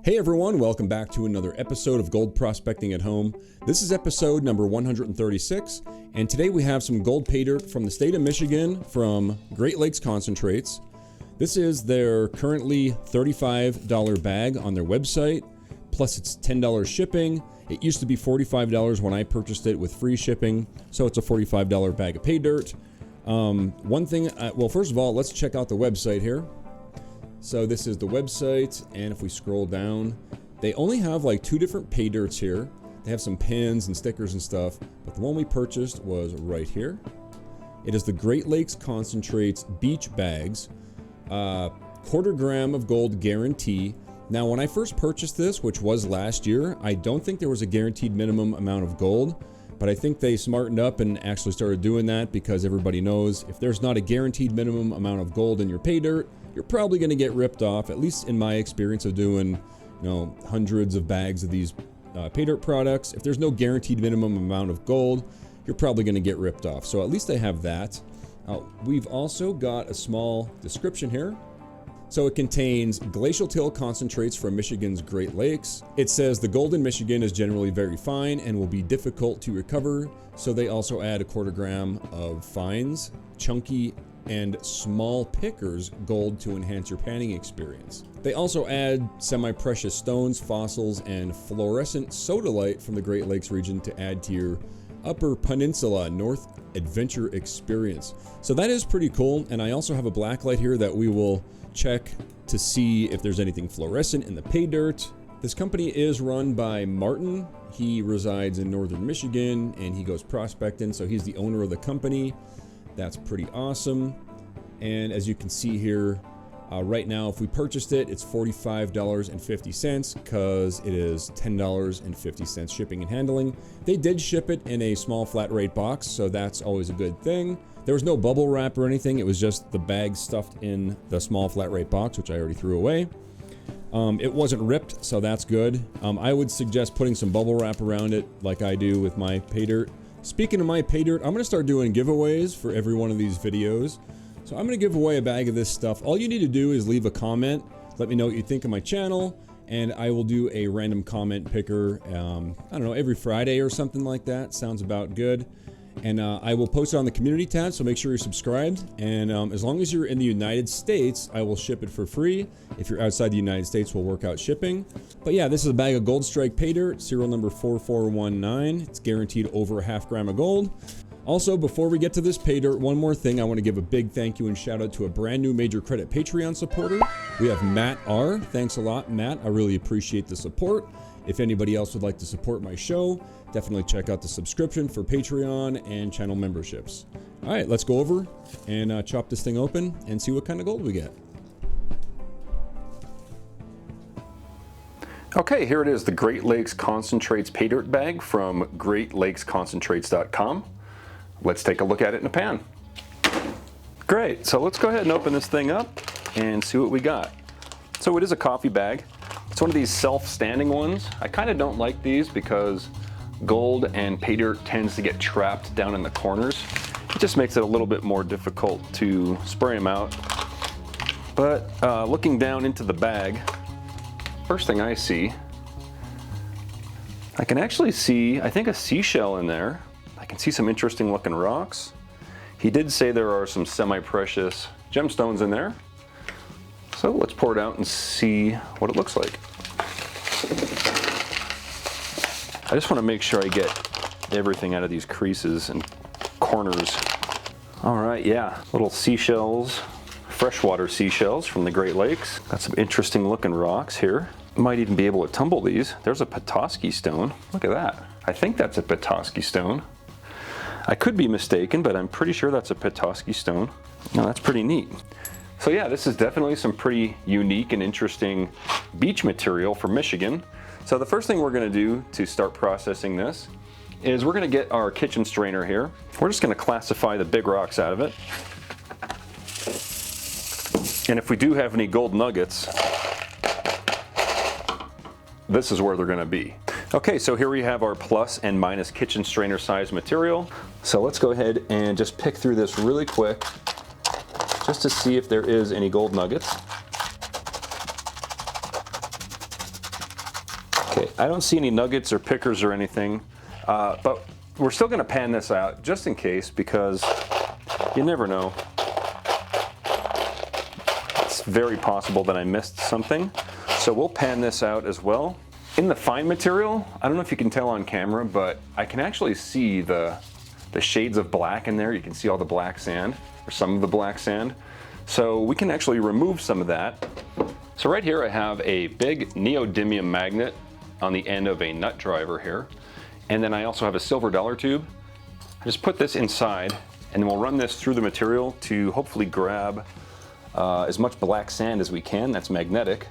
Hey everyone, welcome back to another episode of Gold Prospecting at Home. This is episode number 136, and today we have some gold pay dirt from the state of Michigan from Great Lakes Concentrates. This is their currently $35 bag on their website, plus it's $10 shipping. It used to be $45 when I purchased it with free shipping, so it's a $45 bag of pay dirt. First of all, let's check out the website here. So this is the website, and if we scroll down, they only have like two different pay dirts here. They have some pins and stickers and stuff, but the one we purchased was right here. It is the Great Lakes Concentrates Beach Bags, quarter gram of gold guarantee. Now, when I first purchased this, which was last year, I don't think there was a guaranteed minimum amount of gold, but I think they smartened up and actually started doing that because everybody knows if there's not a guaranteed minimum amount of gold in your pay dirt, you're probably going to get ripped off, at least in my experience of doing, hundreds of bags of these pay dirt products. If there's no guaranteed minimum amount of gold, you're probably going to get ripped off. So at least they have that. We've also got a small description here. So it contains glacial till concentrates from Michigan's Great Lakes. It says the gold in Michigan is generally very fine and will be difficult to recover. So they also add a quarter gram of fines, chunky and small pickers gold to enhance your panning experience. They also add semi-precious stones, fossils, and fluorescent sodalite from the Great Lakes region to add to your Upper Peninsula North Adventure experience. So that is pretty cool. And I also have a black light here that we will check to see if there's anything fluorescent in the pay dirt. This company is run by Martin. He resides in northern Michigan and he goes prospecting, so he's the owner of the company. That's pretty awesome. And as you can see here, right now, if we purchased it, it's $45.50 because it is $10.50 shipping and handling. They did ship it in a small flat rate box, so that's always a good thing. There was no bubble wrap or anything. It was just the bag stuffed in the small flat rate box, which I already threw away. It wasn't ripped, so that's good. I would suggest putting some bubble wrap around it like I do with my pay dirt. Speaking of my pay dirt, I'm going to start doing giveaways for every one of these videos. So I'm going to give away a bag of this stuff. All you need to do is leave a comment. Let me know what you think of my channel, and I will do a random comment picker, every Friday or something like that. Sounds about good. And I will post it on the community tab, so make sure you're subscribed. And as long as you're in the United States, I will ship it for free. If you're outside the United States, we'll work out shipping. But yeah, this is a bag of Gold Strike pay dirt, serial number 4419. It's guaranteed over a half gram of gold. Also, before we get to this pay dirt, one more thing. I want to give a big thank you and shout out to a brand new Major Credit Patreon supporter. We have Matt R. Thanks a lot, Matt. I really appreciate the support. If anybody else would like to support my show, definitely check out the subscription for Patreon and channel memberships. All right, let's go over and chop this thing open and see what kind of gold we get. Okay, here it is, the Great Lakes Concentrates pay dirt bag from GreatLakesConcentrates.com. Let's take a look at it in a pan. Great, so let's go ahead and open this thing up and see what we got. So it is a coffee bag. It's one of these self-standing ones. I kind of don't like these because gold and pay dirt tends to get trapped down in the corners. It just makes it a little bit more difficult to spray them out. But looking down into the bag, first thing I see, I can actually see, I think, a seashell in there. I can see some interesting looking rocks. He did say there are some semi-precious gemstones in there. So let's pour it out and see what it looks like. I just want to make sure I get everything out of these creases and corners. All right, yeah, little seashells, freshwater seashells from the Great Lakes. Got some interesting looking rocks here. Might even be able to tumble these. There's a Petoskey stone. Look at that. I think that's a Petoskey stone. I could be mistaken, but I'm pretty sure that's a Petoskey stone. Now that's pretty neat. So yeah, this is definitely some pretty unique and interesting beach material from Michigan. So the first thing we're gonna do to start processing this is we're gonna get our kitchen strainer here. We're just gonna classify the big rocks out of it. And if we do have any gold nuggets, this is where they're gonna be. Okay, so here we have our plus and minus kitchen strainer size material. So let's go ahead and just pick through this really quick just to see if there is any gold nuggets. Okay, I don't see any nuggets or pickers or anything, but we're still going to pan this out just in case, because you never know. It's very possible that I missed something, so we'll pan this out as well. In the fine material, I don't know if you can tell on camera, but I can actually see the shades of black in there. You can see all the black sand, or some of the black sand. So we can actually remove some of that. So right here I have a big neodymium magnet on the end of a nut driver here. And then I also have a silver dollar tube. I just put this inside, and then we'll run this through the material to hopefully grab as much black sand as we can that's magnetic.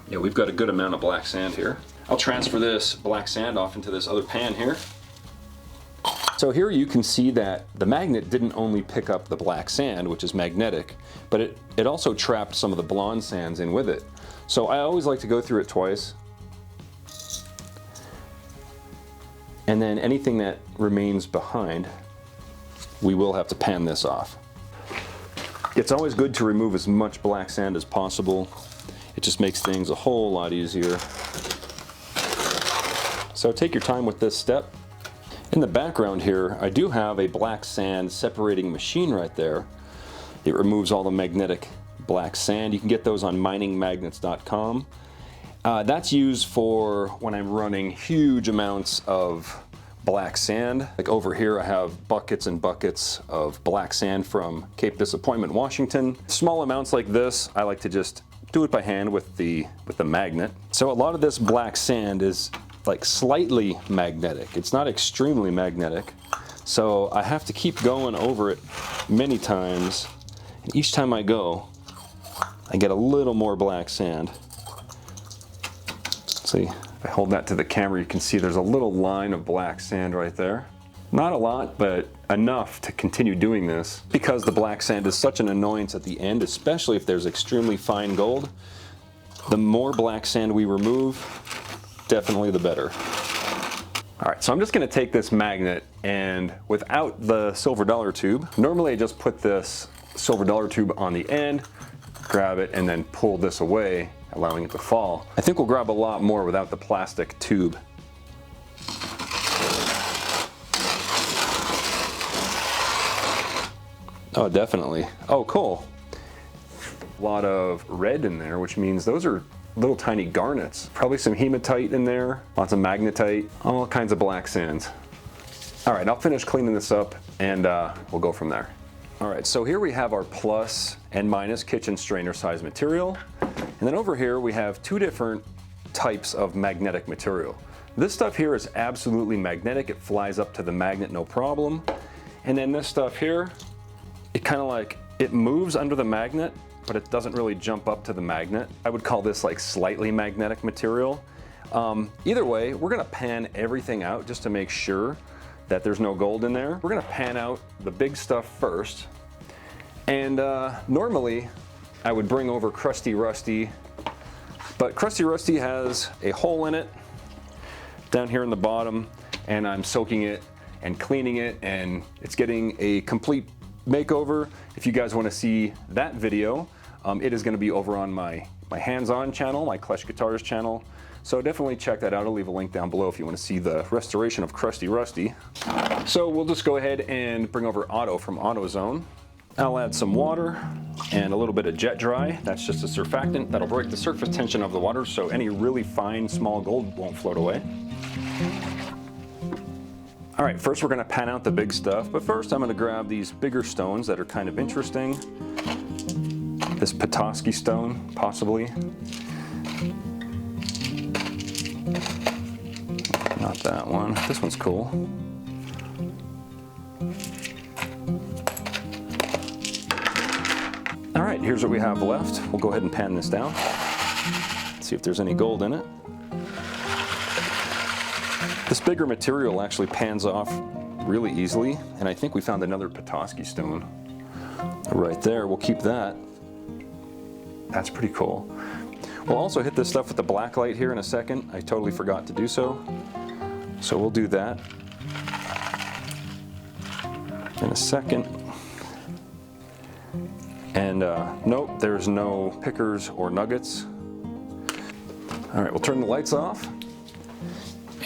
Yeah, we've got a good amount of black sand here. I'll transfer this black sand off into this other pan here. So here you can see that the magnet didn't only pick up the black sand, which is magnetic, but it also trapped some of the blonde sands in with it. So I always like to go through it twice. And then anything that remains behind, we will have to pan this off. It's always good to remove as much black sand as possible. It just makes things a whole lot easier. So take your time with this step. In the background here, I do have a black sand separating machine right there. It removes all the magnetic black sand. You can get those on miningmagnets.com. That's used for when I'm running huge amounts of black sand. Like over here I have buckets and buckets of black sand from Cape Disappointment, Washington. Small amounts like this, I like to just do it by hand with the magnet. So a lot of this black sand is like slightly magnetic. It's not extremely magnetic. So I have to keep going over it many times. And each time I go, I get a little more black sand. See, if I hold that to the camera, you can see there's a little line of black sand right there. Not a lot, but enough to continue doing this, because the black sand is such an annoyance at the end, especially if there's extremely fine gold. The more black sand we remove, definitely the better. All right, so I'm just gonna take this magnet, and without the silver dollar tube, normally I just put this silver dollar tube on the end, grab it, and then pull this away, allowing it to fall. I think we'll grab a lot more without the plastic tube. Oh, definitely. Oh, cool. A lot of red in there, which means those are little tiny garnets. Probably some hematite in there, lots of magnetite, all kinds of black sands. All right, I'll finish cleaning this up and we'll go from there. All right, so here we have our plus and minus kitchen strainer size material. And then over here we have two different types of magnetic material. This stuff here is absolutely magnetic. It flies up to the magnet, no problem. And then this stuff here, it kind of like, it moves under the magnet, but it doesn't really jump up to the magnet. I would call this like slightly magnetic material. Either way, we're gonna pan everything out just to make sure that there's no gold in there. We're gonna pan out the big stuff first. And normally I would bring over Crusty Rusty, but Crusty Rusty has a hole in it down here in the bottom, and I'm soaking it and cleaning it, and it's getting a complete makeover. If you guys want to see that video, it is going to be over on my hands-on channel, my Klesh Guitars channel. So definitely check that out. I'll leave a link down below if you want to see the restoration of Crusty Rusty. So we'll just go ahead and bring over Auto from AutoZone. I'll add some water and a little bit of Jet Dry. That's just a surfactant that'll break the surface tension of the water, so any really fine, small gold won't float away. All right, first we're gonna pan out the big stuff, but first I'm gonna grab these bigger stones that are kind of interesting. This Petoskey stone, possibly. Not that one. This one's cool. All right, here's what we have left. We'll go ahead and pan this down. See if there's any gold in it. This bigger material actually pans off really easily, and I think we found another Petoskey stone right there. We'll keep that. That's pretty cool. We'll also hit this stuff with the black light here in a second. I totally forgot to do so. So we'll do that in a second. And nope, there's no pickers or nuggets. All right, we'll turn the lights off.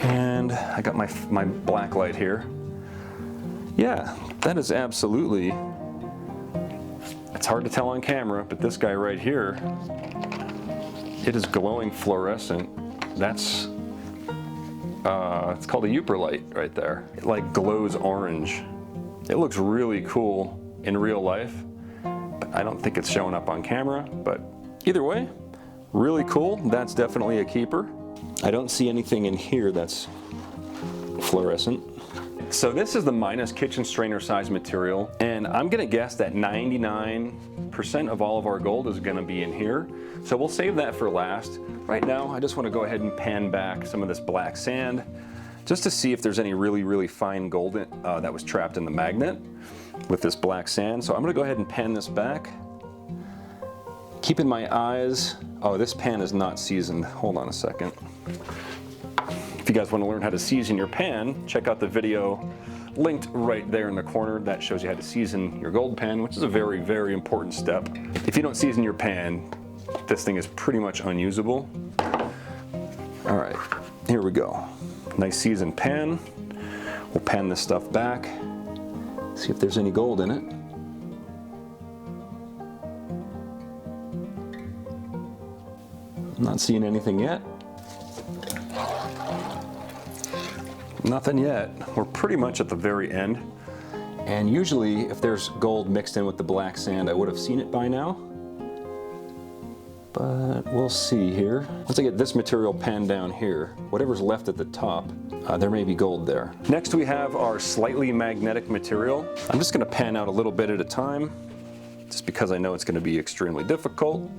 And I got my black light here. Yeah, that is absolutely, it's hard to tell on camera, but this guy right here, it is glowing fluorescent. That's, it's called a Upper light right there. It like glows orange. It looks really cool in real life, but I don't think it's showing up on camera, but either way, really cool. That's definitely a keeper. I don't see anything in here that's fluorescent. So this is the minus kitchen strainer size material, and I'm gonna guess that 99% of all of our gold is gonna be in here. So we'll save that for last. Right now, I just wanna go ahead and pan back some of this black sand just to see if there's any really fine gold that was trapped in the magnet with this black sand. So I'm gonna go ahead and pan this back. Keeping my eyes, oh, this pan is not seasoned. Hold on a second. If you guys want to learn how to season your pan, check out the video linked right there in the corner. That shows you how to season your gold pan, which is a very important step. If you don't season your pan, this thing is pretty much unusable. All right, here we go. Nice seasoned pan. We'll pan this stuff back, see if there's any gold in it. I'm not seeing anything yet. Nothing yet. We're pretty much at the very end. And usually if there's gold mixed in with the black sand, I would have seen it by now. But we'll see here. Once I get this material panned down here, whatever's left at the top, there may be gold there. Next we have our slightly magnetic material. I'm just gonna pan out a little bit at a time, just because I know it's gonna be extremely difficult.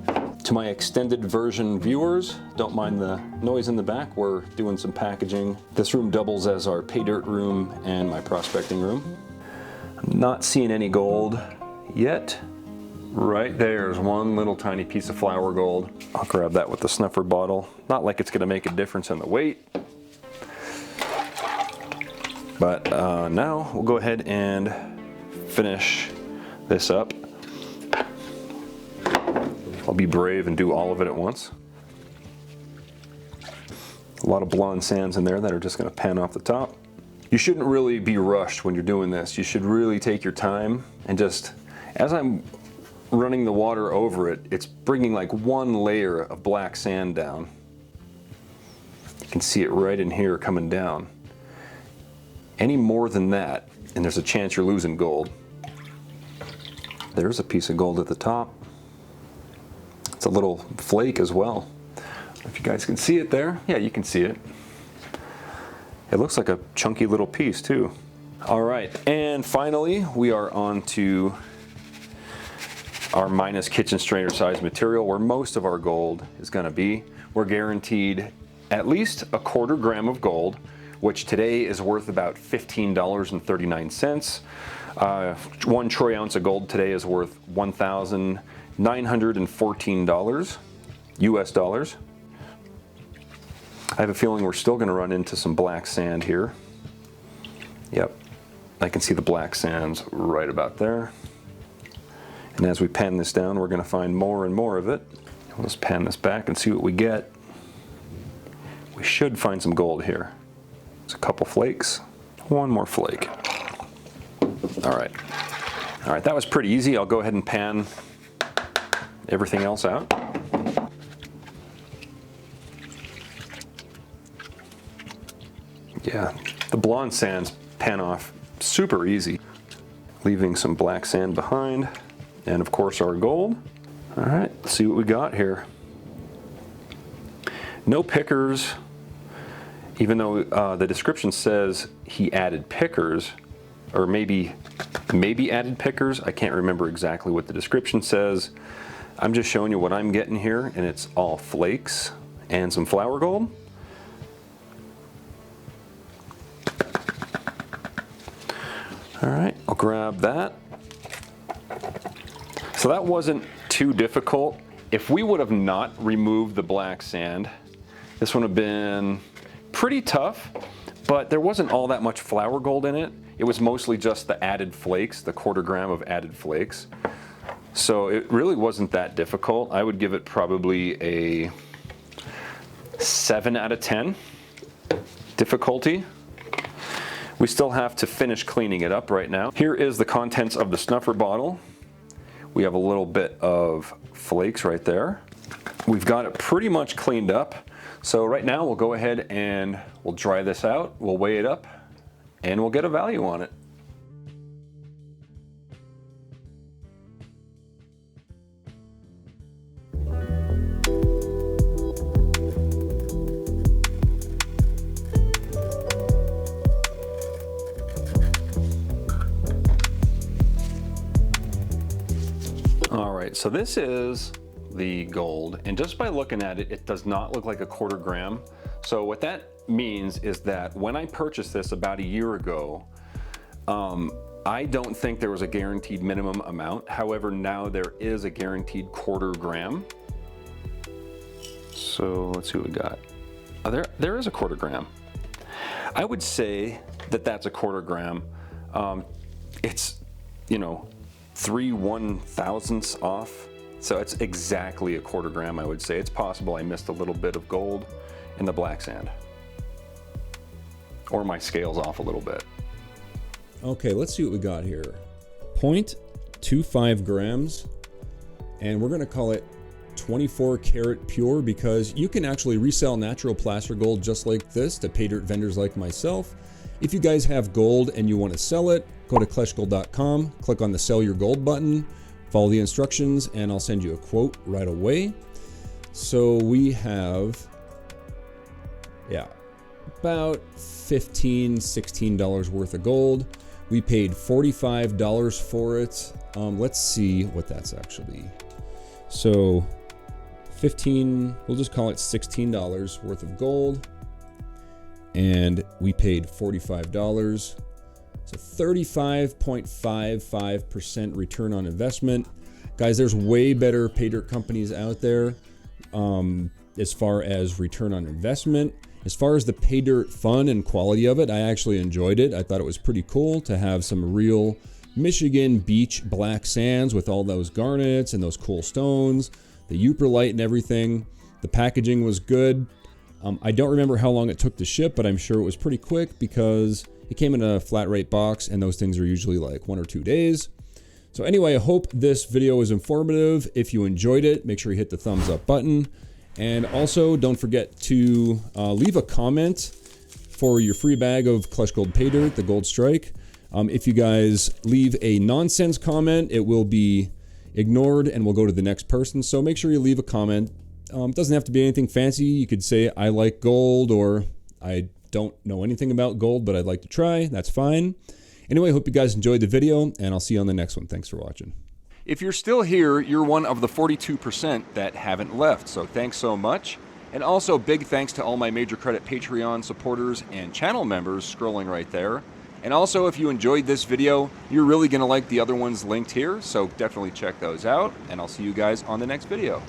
To my extended version viewers, don't mind the noise in the back. We're doing some packaging. This room doubles as our Paydirt room and my prospecting room. I'm not seeing any gold yet. Right there's one little tiny piece of flour gold. I'll grab that with the snuffer bottle. Not like it's gonna make a difference in the weight. But now we'll go ahead and finish this up. I'll be brave and do all of it at once. A lot of blonde sands in there that are just gonna pan off the top. You shouldn't really be rushed when you're doing this. You should really take your time and just, as I'm running the water over it, it's bringing like one layer of black sand down. You can see it right in here coming down. Any more than that, and there's a chance you're losing gold. There's a piece of gold at the top. It's a little flake as well. If you guys can see it there, yeah, you can see it. It looks like a chunky little piece too. All right, and finally, we are on to our minus kitchen strainer size material where most of our gold is gonna be. We're guaranteed at least a 1/4 gram of gold, which today is worth about $15.39. 1 troy ounce of gold today is worth $1,914 US dollars. I have a feeling we're still going to run into some black sand here. Yep, I can see the black sands right about there. And as we pan this down, we're going to find more and more of it. We'll just pan this back and see what we get. We should find some gold here. There's a couple flakes. One more flake. All right, that was pretty easy. I'll go ahead and pan everything else out. Yeah, the blonde sands pan off super easy, leaving some black sand behind, and of course our gold. All right, let's see what we got here. No pickers, even though the description says he added pickers, or maybe added pickers. I can't remember exactly what the description says. I'm just showing you what I'm getting here, and it's all flakes and some flour gold. All right, I'll grab that. So that wasn't too difficult. If we would have not removed the black sand, this would have been pretty tough, but there wasn't all that much flour gold in it. It was mostly just the added flakes, the 1/4 gram of added flakes. So it really wasn't that difficult. I would give it probably a 7 out of 10 difficulty. We still have to finish cleaning it up right now. Here is the contents of the snuffer bottle. We have a little bit of flakes right there. We've got it pretty much cleaned up. So right now we'll go ahead and we'll dry this out, we'll weigh it up, and we'll get a value on it. All right, so this is the gold, and just by looking at it, it does not look like a 1/4 gram. So what that means is that when I purchased this about a year ago, I don't think there was a guaranteed minimum amount. However, now there is a guaranteed 1/4 gram. So let's see what we got. Oh, there is a 1/4 gram. I would say that that's a 1/4 gram. It's, you know, 3 1/1000ths off. So it's exactly a 1/4 gram, I would say. It's possible I missed a little bit of gold in the black sand. Or my scale's off a little bit. Okay, let's see what we got here. 0.25 grams, and we're gonna call it 24 karat pure because you can actually resell natural placer gold just like this to pay dirt vendors like myself. If you guys have gold and you want to sell it, go to kleshgold.com, click on the sell your gold button, follow the instructions, and I'll send you a quote right away. So we have, about $15–16 worth of gold. We paid $45 for it. Let's see what that's actually. So 15, we'll just call it $16 worth of gold. And we paid $45. So 35.55% return on investment. Guys, there's way better pay dirt companies out there as far as return on investment. As far as the pay dirt fun and quality of it, I actually enjoyed it. I thought it was pretty cool to have some real Michigan beach black sands with all those garnets and those cool stones, the Uperlite and everything. The packaging was good. I don't remember how long it took to ship, but I'm sure it was pretty quick because it came in a flat rate box and those things are usually like 1 or 2 days. So anyway, I hope this video was informative. If you enjoyed it, make sure you hit the thumbs up button. And also don't forget to leave a comment for your free bag of Klesh Gold Pay Dirt, the Gold Strike. If you guys leave a nonsense comment, it will be ignored and we'll go to the next person. So make sure you leave a comment. It doesn't have to be anything fancy. You could say, I like gold, or I don't know anything about gold, but I'd like to try. That's fine. Anyway, I hope you guys enjoyed the video, and I'll see you on the next one. Thanks for watching. If you're still here, you're one of the 42% that haven't left, so thanks so much. And also, big thanks to all my Major Credit Patreon supporters and channel members scrolling right there. And also, if you enjoyed this video, you're really going to like the other ones linked here, so definitely check those out, and I'll see you guys on the next video.